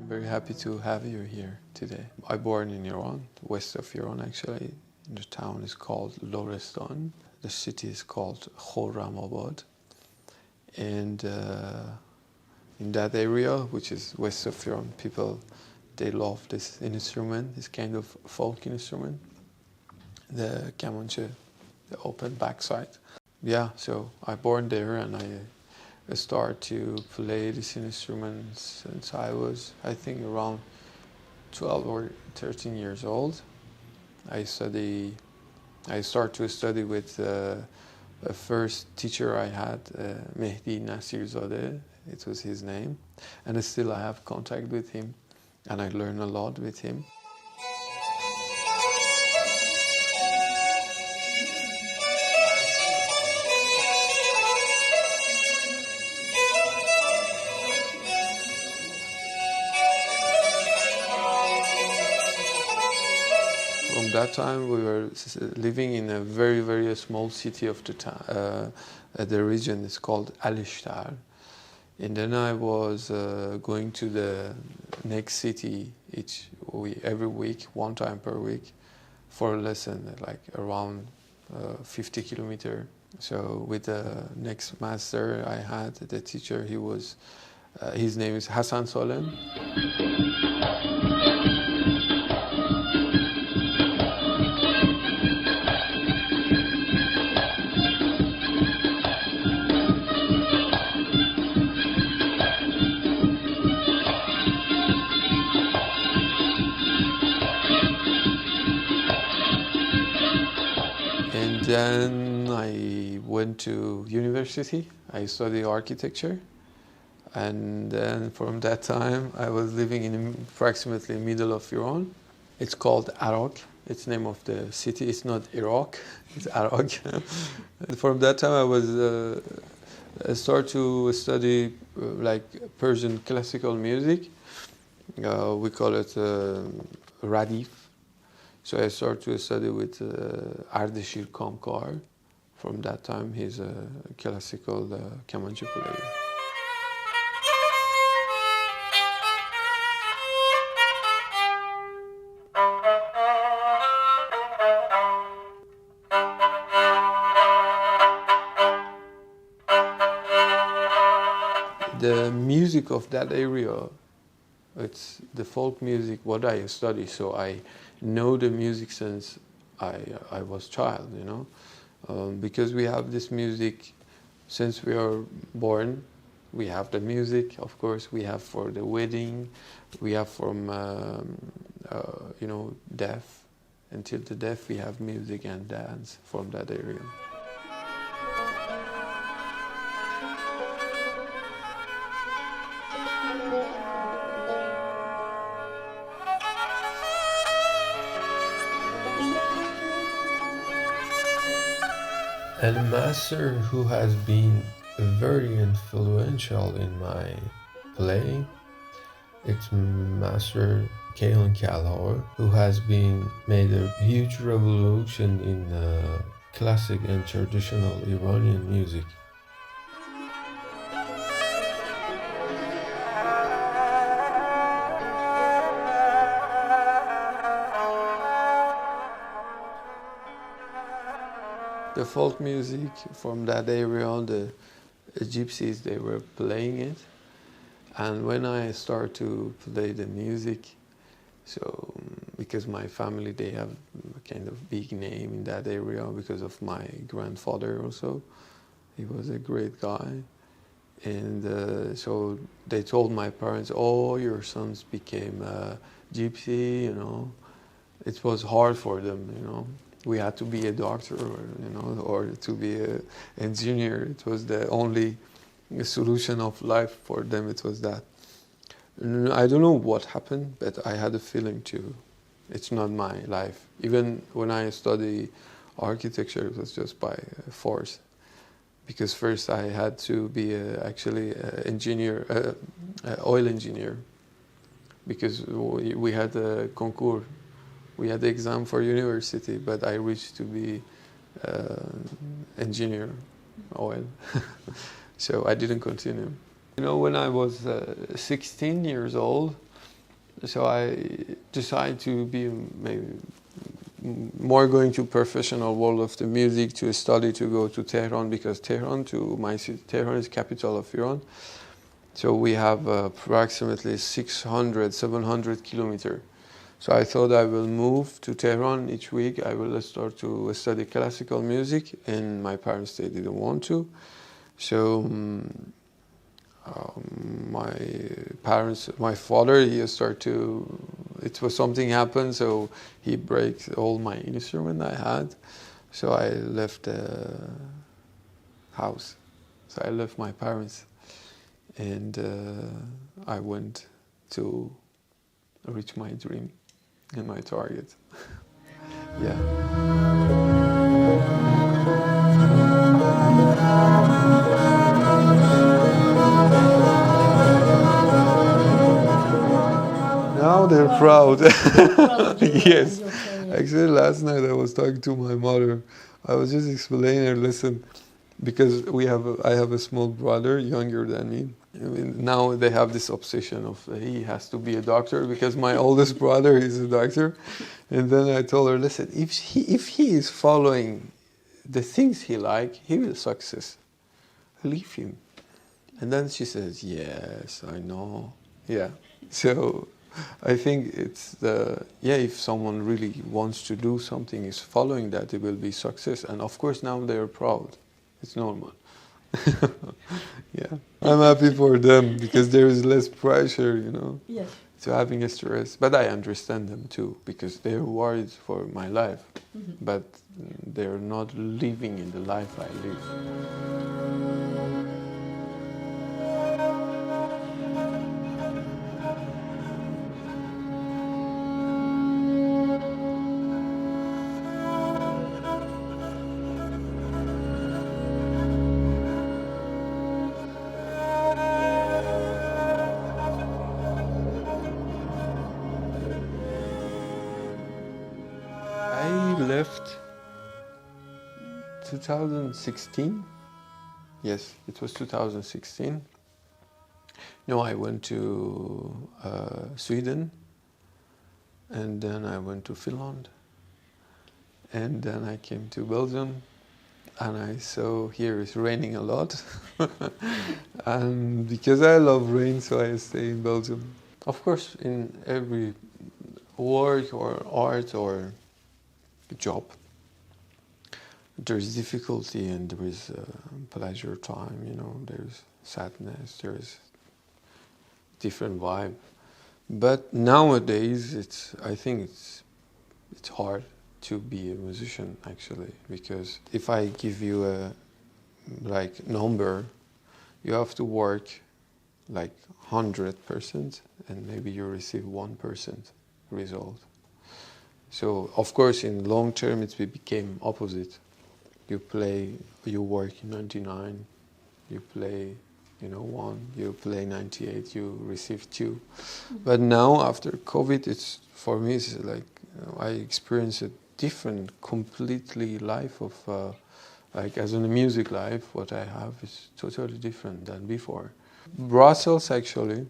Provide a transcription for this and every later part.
Very happy to have you here today. I born in Iran, west of Iran actually. The town is called Lorestan. The city is called Khorramabad. And in that area, which is west of Iran, people, they love this instrument, this kind of folk instrument. The kamancheh, the open backside. Yeah, so I born there and I started to play this instrument since I was, I think, around 12 or 13 years old. I started to study with the first teacher I had, Mehdi Nasirzadeh, it was his name. And still I have contact with him and I learn a lot with him. From that time, we were living in a very, very small city of the region. It's called Alishtar. And then I was going to the next city every week, one time per week, for a lesson, like around 50 kilometers. So with the next master I had, the teacher, his name is Hassan Salem. And then I went to university. I studied architecture. And then from that time, I was living in approximately middle of Iran. It's called Iraq. It's the name of the city. It's not Iraq, it's Iraq. From that time, I started to study like Persian classical music. We call it Radif. So I started to study with Ardeshir Kamkar. From that time, he's a classical kamancheh player. The music of that area, it's the folk music, what I study, so I know the music since I was child, you know. Because we have this music since we are born. We have the music, of course, we have for the wedding, we have from, death. Until the death, we have music and dance from that area. And a master who has been very influential in my playing, it's Master Qu'il, who has made a huge revolution in classic and traditional Iranian music. The folk music from that area, the gypsies, they were playing it. And when I started to play the music, so because my family, they have a kind of big name in that area because of my grandfather also. He was a great guy. And so they told my parents, oh, your sons became a gypsy, you know. It was hard for them, you know. We had to be a doctor, or to be an engineer. It was the only solution of life for them. It was that. I don't know what happened, but I had a feeling too. It's not my life. Even when I studied architecture, it was just by force. Because first I had to be actually an engineer, oil engineer. Because we had a concours. We had the exam for university, but I reached to be engineer, oil. So I didn't continue. You know, when I was 16 years old, So I decided to be maybe more going to professional world of the music, to study, to go to Tehran, because Tehran, to my city, Tehran is capital of Iran. So we have approximately 600, 700 kilometers. So I thought I will move to Tehran each week. I will start to study classical music, and my parents, they didn't want to. So my parents, my father, he started to, it was something happened, so he breaks all my instrument I had. So I left the house. So I left my parents, and I went to reach my dream and my target. Yeah. Now they're proud. Yes. Actually, last night I was talking to my mother. I was just explaining her, listen, because I have a small brother, younger than me. I mean, now they have this obsession of he has to be a doctor, because my oldest brother is a doctor. And then I told her, listen, if he is following the things he like, he will success. Leave him. And then she says, yes, I know. Yeah. So I think it's if someone really wants to do something, is following that, it will be success. And of course now they are proud. It's normal. Yeah. I'm happy for them, because there is less pressure, Yes. to having a stress. But I understand them too, because they're worried for my life. Mm-hmm. But they're not living in the life I live. I left 2016. Yes, it was 2016. No, I went to Sweden, and then I went to Finland, and then I came to Belgium, and I saw here it's raining a lot. And because I love rain, so I stay in Belgium. Of course, in every work or art or job, there's difficulty and there is pleasure time, there's sadness, there's different vibe. But nowadays, I think it's hard to be a musician, actually, because if I give you a number, you have to work 100%, and maybe you receive 1% result. So of course in long term it became opposite. You work 99, you play 1, you play 98, you receive 2. Mm-hmm. But now after COVID, for me it's I experience a different, completely life of as in the music life, what I have is totally different than before. Brussels, actually,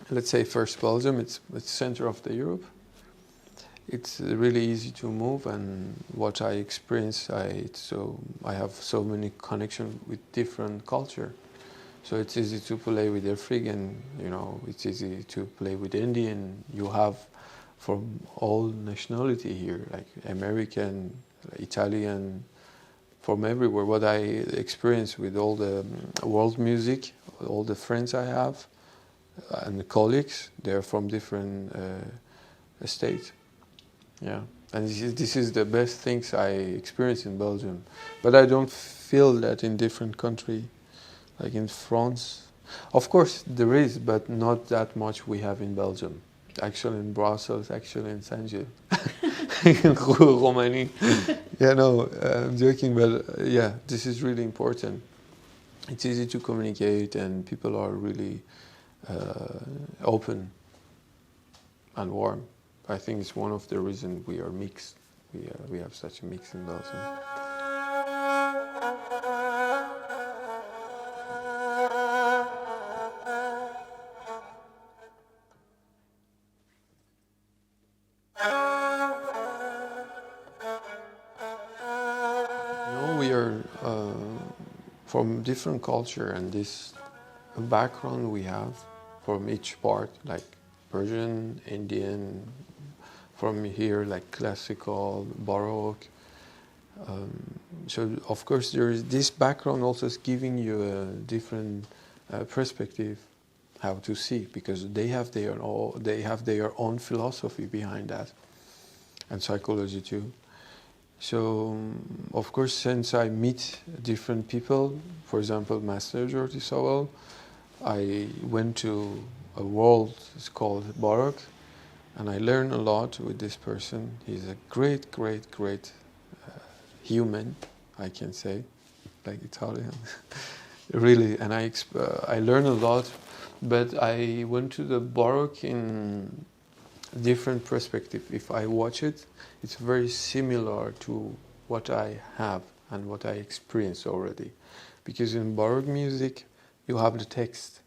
let's say first Belgium, it's center of the Europe. It's really easy to move, and what I experience, I have so many connections with different culture. So it's easy to play with African, it's easy to play with Indian. You have from all nationality here, like American, Italian, from everywhere. What I experience with all the world music, all the friends I have, and the colleagues, they're from different states. Yeah, and this is the best things I experience in Belgium. But I don't feel that in different countries, like in France. Of course there is, but not that much we have in Belgium. Actually in Brussels, actually in Saint-Gilles, in Romani. Yeah, no, I'm joking, but yeah, this is really important. It's easy to communicate, and people are really open and warm. I think it's one of the reasons we are mixed. We have such a mix in Belgium. from different culture and this background we have from each part, like Persian, Indian, from here like classical, baroque. So of course there is this background also is giving you a different perspective how to see, because they have their own philosophy behind that, and psychology too. So of course, since I meet different people, for example, Master Jordi Savall, I went to a world, it's called Baroque, and I learned a lot with this person. He's a great human, I can say, like Italian, really. And I learned a lot, but I went to the Baroque in different perspective. If I watch it, it's very similar to what I have and what I experienced already. Because in Baroque music, you have the text,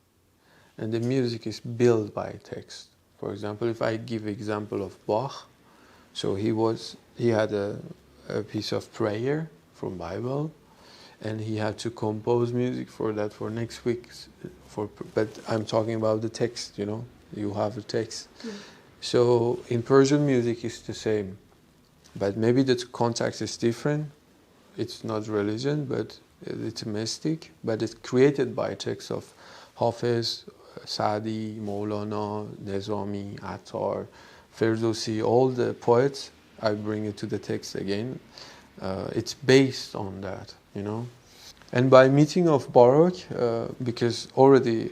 and the music is built by text. For example, if I give example of Bach, so he had a piece of prayer from Bible, and he had to compose music for that for next week. But I'm talking about the text, you know, you have the text. Mm. So in Persian music it's the same, but maybe the context is different. It's not religion, but it's mystic, but it's created by text of Hafiz, Saadi, Maulana, Nizami, Attar, Ferdowsi, all the poets. I bring it to the text again. It's based on that, you know. And by meeting of Baroque, because already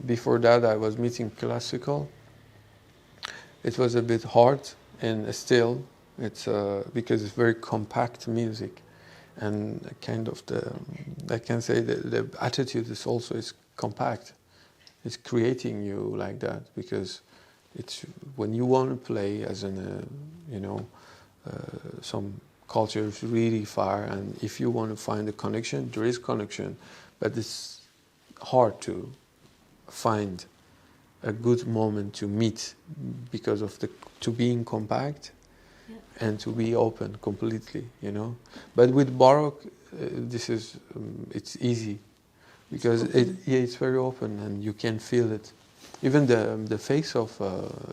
before that I was meeting classical, it was a bit hard, and still it's because it's very compact music, and kind of I can say the attitude is also compact. It's creating you like that, because it's when you want to play as some culture is really far, and if you want to find a connection, there is connection, but it's hard to find a good moment to meet because of to being compact, yeah, and to be open completely, you know. But with Baroque, this is it's easy, because it's very open and you can feel it. Even the face of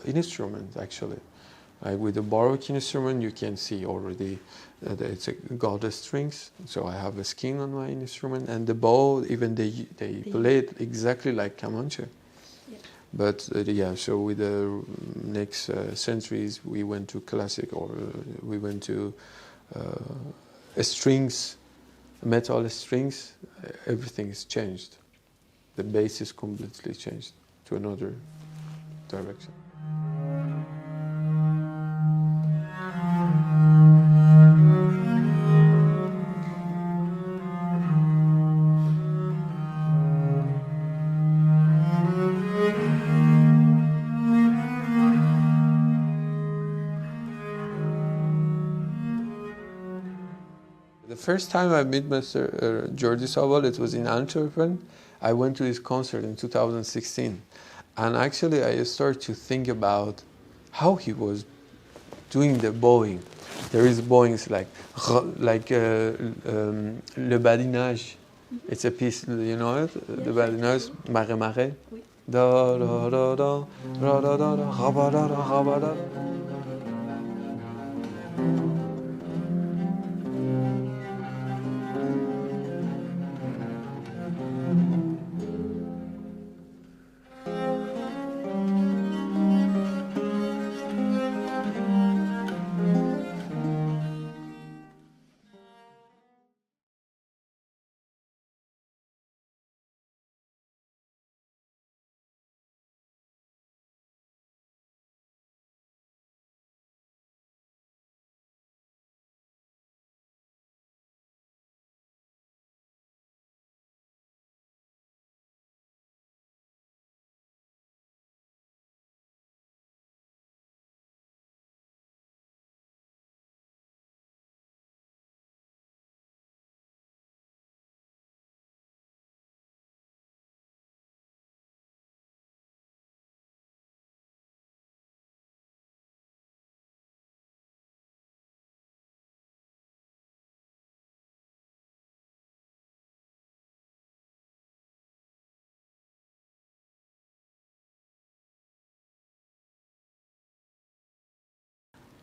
instrument, actually. Like with the Baroque instrument, you can see already that it's got the strings. So I have a skin on my instrument, and the bow, even they play it exactly like kamancheh. Yeah. But so with the next centuries, we went to classic, or we went to strings, metal strings. Everything is changed. The bass is completely changed to another direction. The first time I met Mr. Jordi Savall, it was in Antwerp. I went to his concert in 2016. And actually I started to think about how he was doing the bowing. There is bowing, it's like le badinage. It's a piece, you know it? The badinage, mare mare. Da da da da, da da da da, raba da da, raba da.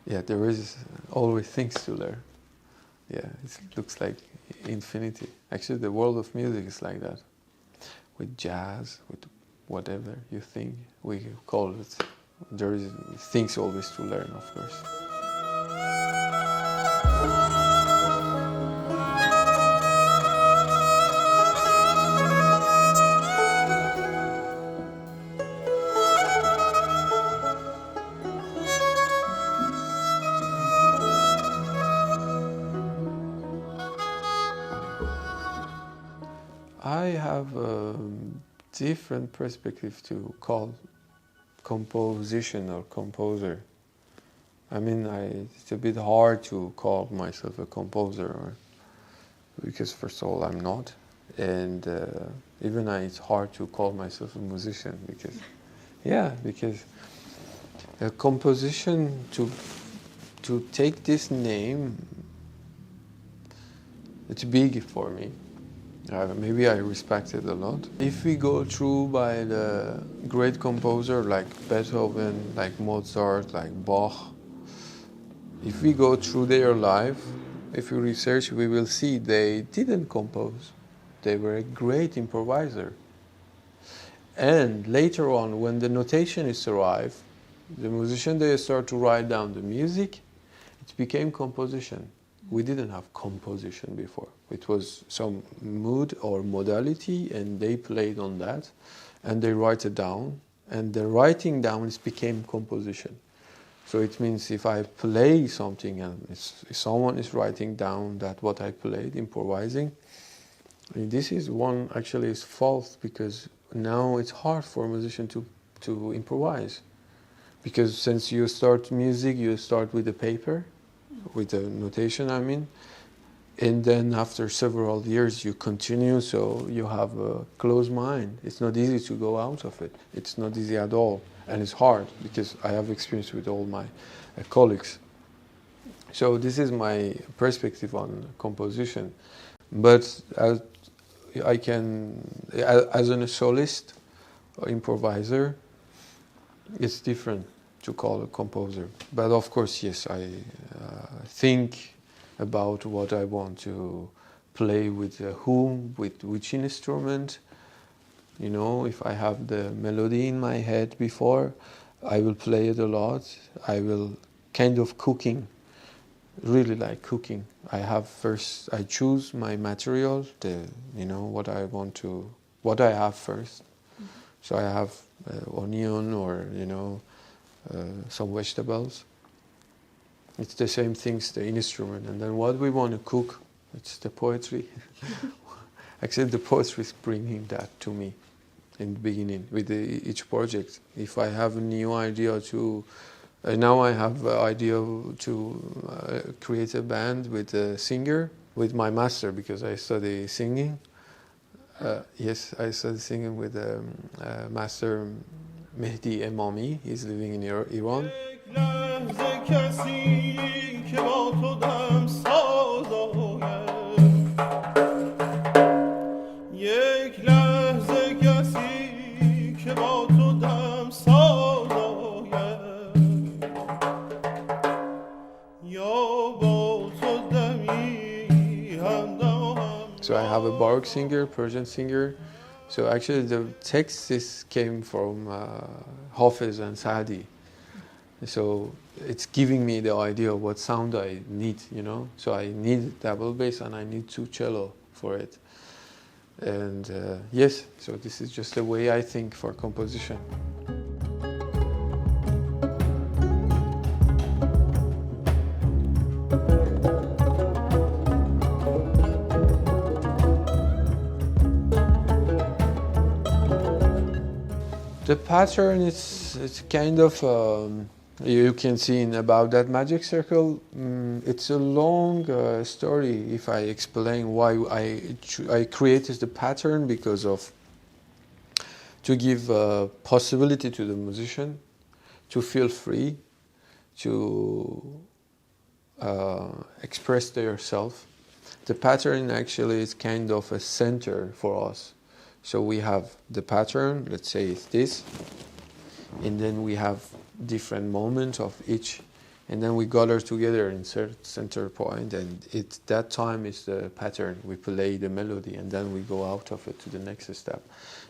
yeah, there is always things to learn. Yeah, it looks like infinity. Actually, the world of music is like that. With jazz, with whatever you think we call it, there is things always to learn, of course. I have a different perspective to call composition or composer. I mean, it's a bit hard to call myself a composer, because first of all, I'm not. And even it's hard to call myself a musician, because, because a composition, to take this name, it's big for me. Maybe I respect it a lot. If we go through by the great composer like Beethoven, like Mozart, like Bach, if we go through their life, if we research, we will see they didn't compose. They were a great improviser. And later on, when the notationists arrived, the musician, they start to write down the music, it became composition. We didn't have composition before. It was some mood or modality, and they played on that, and they write it down, and the writing down became composition. So it means if I play something and if someone is writing down that what I played, improvising, this is one actually is false, because now it's hard for a musician to improvise. Because since you start music, you start with the paper, with the notation, I mean, and then after several years you continue, so you have a closed mind. It's not easy to go out of it. It's not easy at all, and it's hard, because I have experience with all my colleagues. So this is my perspective on composition. But as a soloist or improviser, it's different to call a composer. But of course, yes, I think about what I want to play with whom, with which instrument. You know, if I have the melody in my head before, I will play it a lot. I will kind of cooking, really like cooking. I choose my material, what I have first. Mm-hmm. So I have onion or, some vegetables. It's the same things, the instrument. And then what we want to cook, it's the poetry. Actually, the poetry is bringing that to me in the beginning with each project. If I have a new idea now I have an idea to create a band with a singer, with my master, because I study singing. Yes, I study singing with master Mehdi Emami. He's living in Iran. So I have a baroque singer, Persian singer. So actually the text came from Hafiz and Saadi. So it's giving me the idea of what sound I need, So I need double bass and I need 2 cello for it. And yes, so this is just the way I think for composition. The pattern it's kind of you can see in about that magic circle. It's a long story if I explain why I created the pattern, because of to give a possibility to the musician to feel free to express their self. The pattern actually is kind of a center for us. So we have the pattern, let's say it's this, and then we have different moments of each, and then we gather together in center point, and that time is the pattern. We play the melody, and then we go out of it to the next step.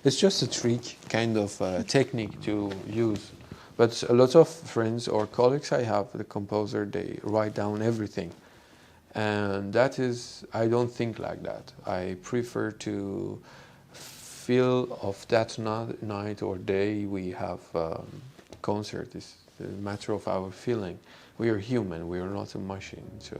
It's just a trick, kind of technique to use. But a lot of friends or colleagues I have, the composer, they write down everything. And that is, I don't think like that. I prefer to feel of that night or day we have concert. It's a matter of our feeling. We are human, we are not a machine. So.